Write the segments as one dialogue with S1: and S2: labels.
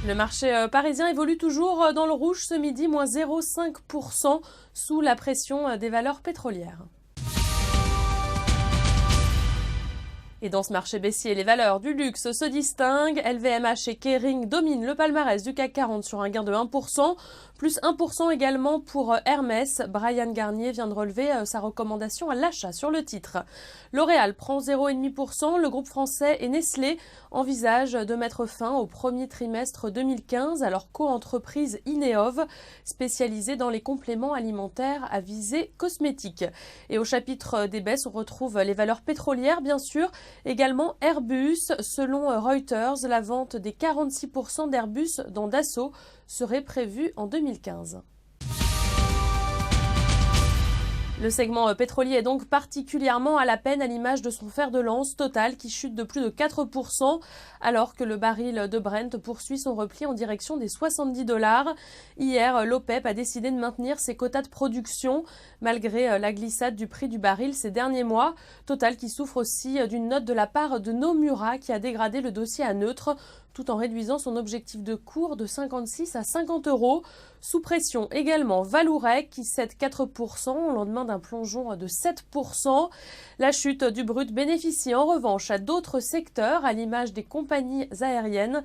S1: Le marché parisien évolue toujours dans le rouge ce midi, moins 0,5% sous la pression des valeurs pétrolières. Et dans ce marché baissier, les valeurs du luxe se distinguent. LVMH et Kering dominent le palmarès du CAC 40 sur un gain de 1%, plus 1% également pour Hermès. Brian Garnier vient de relever sa recommandation à l'achat sur le titre. L'Oréal prend 0,5%. Le groupe français et Nestlé envisagent de mettre fin au premier trimestre 2015 à leur co-entreprise Ineov, spécialisée dans les compléments alimentaires à visée cosmétique. Et au chapitre des baisses, on retrouve les valeurs pétrolières, bien sûr. Également Airbus. Selon Reuters, la vente des 46% d'Airbus dans Dassault serait prévue en 2015. Le segment pétrolier est donc particulièrement à la peine à l'image de son fer de lance Total qui chute de plus de 4% alors que le baril de Brent poursuit son repli en direction des $70. Hier, l'OPEP a décidé de maintenir ses quotas de production malgré la glissade du prix du baril ces derniers mois. Total qui souffre aussi d'une note de la part de Nomura qui a dégradé le dossier à neutre tout en réduisant son objectif de cours de 56 à 50 euros. Sous pression également Vallourec qui cède 4% au lendemain d'un plongeon de 7%. La chute du brut bénéficie en revanche à d'autres secteurs à l'image des compagnies aériennes.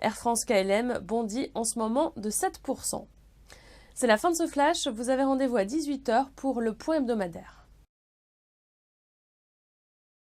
S1: Air France KLM bondit en ce moment de 7%. C'est la fin de ce flash, vous avez rendez-vous à 18h pour le point hebdomadaire.